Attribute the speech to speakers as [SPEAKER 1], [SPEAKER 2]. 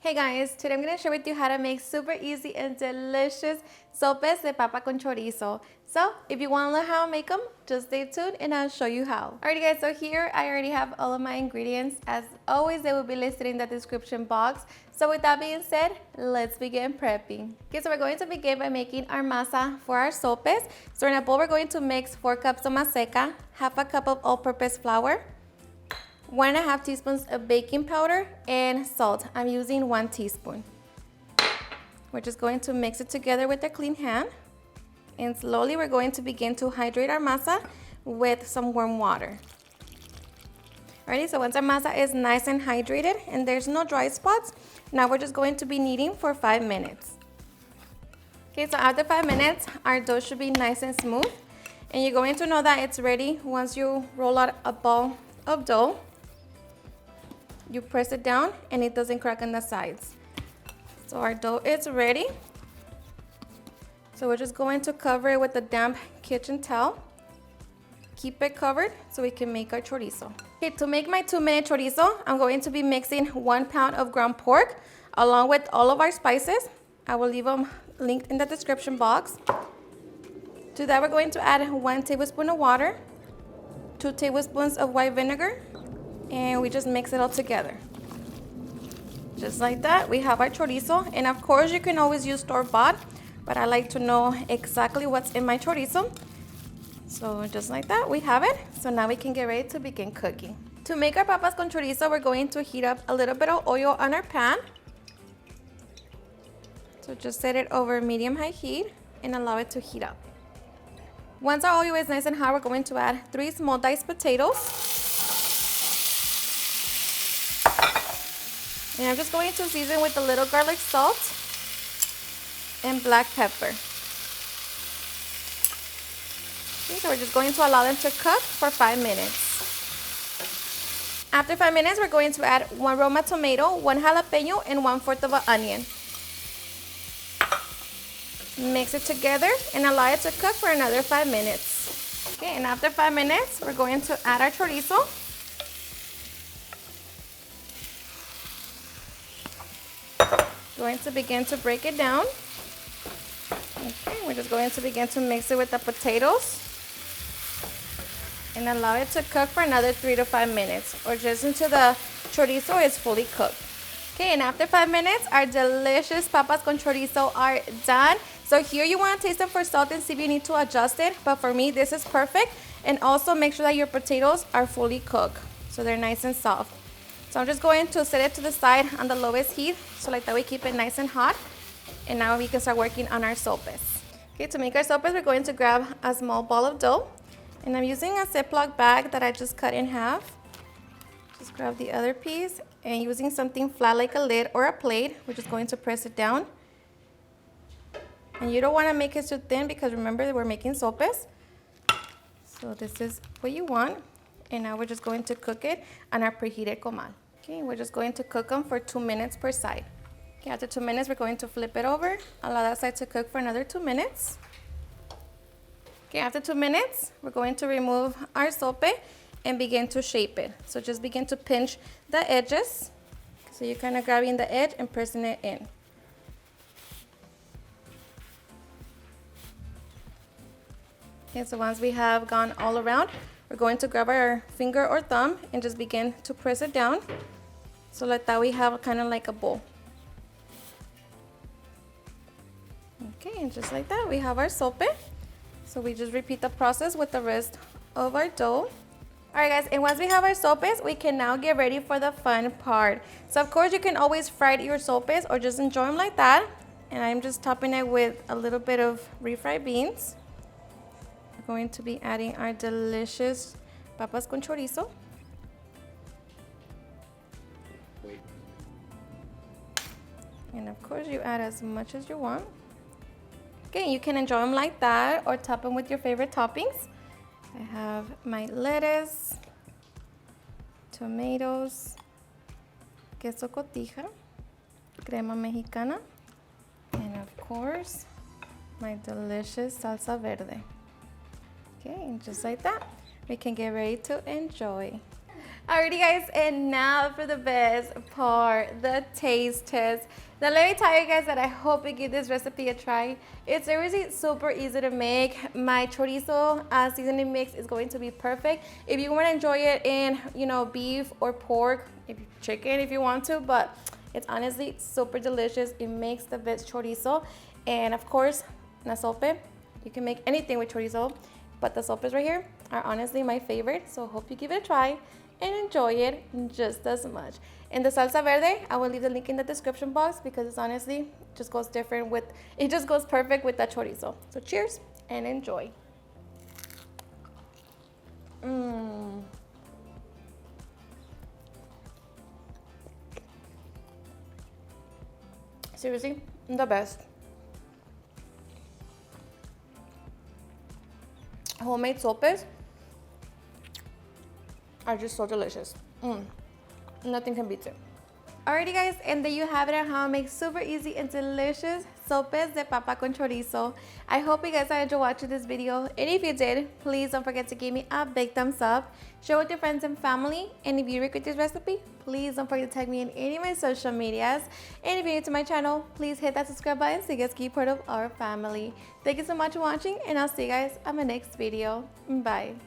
[SPEAKER 1] Hey guys, today I'm going to share with you how to make super easy and delicious sopes de papa con chorizo. So if you want to learn how to make them, just stay tuned and I'll show you how. Alrighty guys, so here I already have all of my ingredients. As always, they will be listed in the description box. So with that being said, let's begin prepping. Okay, so we're going to begin by making our masa for our sopes. So in a bowl, we're going to mix 4 cups of Maseca, half a cup of all-purpose flour, 1.5 teaspoons of baking powder, and salt. I'm using 1 teaspoon. We're just going to mix it together with a clean hand. And slowly we're going to begin to hydrate our masa with some warm water. Alrighty, so once our masa is nice and hydrated and there's no dry spots, now we're just going to be kneading for 5 minutes. Okay, so after 5 minutes, our dough should be nice and smooth. And you're going to know that it's ready once you roll out a ball of dough. You press it down and it doesn't crack on the sides. So our dough is ready. So we're just going to cover it with a damp kitchen towel. Keep it covered so we can make our chorizo. Okay, to make my 2-minute chorizo, I'm going to be mixing 1 pound of ground pork along with all of our spices. I will leave them linked in the description box. To that, we're going to add 1 tablespoon of water, 2 tablespoons of white vinegar, and we just mix it all together. Just like that, we have our chorizo. And of course, you can always use store-bought, but I like to know exactly what's in my chorizo. So just like that, we have it. So now we can get ready to begin cooking. To make our papas con chorizo, we're going to heat up a little bit of oil on our pan. So just set it over medium-high heat and allow it to heat up. Once our oil is nice and hot, we're going to add 3 small diced potatoes. And I'm just going to season with a little garlic salt and black pepper. Okay, so we're just going to allow them to cook for 5 minutes. After 5 minutes, we're going to add 1 Roma tomato, 1 jalapeno, and 1/4 of an onion. Mix it together and allow it to cook for another 5 minutes. Okay, and after 5 minutes, we're going to add our chorizo. Going to begin to break it down. Okay, we're just going to begin to mix it with the potatoes and allow it to cook for another 3 to 5 minutes, or just until the chorizo is fully cooked. Okay, and after 5 minutes, our delicious papas con chorizo are done. So here you want to taste them for salt and see if you need to adjust it, but for me this is perfect. And also make sure that your potatoes are fully cooked, so they're nice and soft. So I'm just going to set it to the side on the lowest heat, so like that we keep it nice and hot. And now we can start working on our sopes. Okay, to make our sopes, we're going to grab a small ball of dough. And I'm using a Ziploc bag that I just cut in half. Just grab the other piece, and using something flat like a lid or a plate, we're just going to press it down. And you don't want to make it too thin because remember we're making sopes. So this is what you want. And now we're just going to cook it on our preheated comal. Okay, we're just going to cook them for 2 minutes per side. Okay, after 2 minutes, we're going to flip it over, allow that side to cook for another 2 minutes. Okay, after 2 minutes, we're going to remove our sope and begin to shape it. So just begin to pinch the edges. So you're kind of grabbing the edge and pressing it in. Okay, so once we have gone all around, we're going to grab our finger or thumb and just begin to press it down. So like that we have kind of like a bowl. Okay, and just like that we have our sope. So we just repeat the process with the rest of our dough. Alright guys, and once we have our sopes, we can now get ready for the fun part. So of course you can always fry your sopes or just enjoy them like that. And I'm just topping it with a little bit of refried beans. We're going to be adding our delicious papas con chorizo. And of course you add as much as you want. Okay, you can enjoy them like that or top them with your favorite toppings. I have my lettuce, tomatoes, queso cotija, crema mexicana, and of course my delicious salsa verde. Okay, and just like that, we can get ready to enjoy. Alrighty guys, and now for the best part, the taste test. Now let me tell you guys that I hope you give this recipe a try. It's seriously super easy to make. My chorizo seasoning mix is going to be perfect. If you want to enjoy it in, beef or pork, chicken if you want to, but it's honestly super delicious. It makes the best chorizo. And of course, na sope. You can make anything with chorizo, but the sopes right here are honestly my favorite. So hope you give it a try and enjoy it just as much. And the salsa verde, I will leave the link in the description box because it's honestly just goes it just goes perfect with that chorizo. So cheers and enjoy. Seriously, the best. Homemade sopes are just so delicious. Nothing can beat it. Alrighty guys, and there you have it on how I make super easy and delicious sopes de papa con chorizo. I hope you guys enjoyed watching this video, and if you did, please don't forget to give me a big thumbs up, share with your friends and family, and if you regret this recipe, please don't forget to tag me in any of my social medias, and if you're new to my channel, please hit that subscribe button so you guys can be part of our family. Thank you so much for watching, and I'll see you guys on my next video. Bye.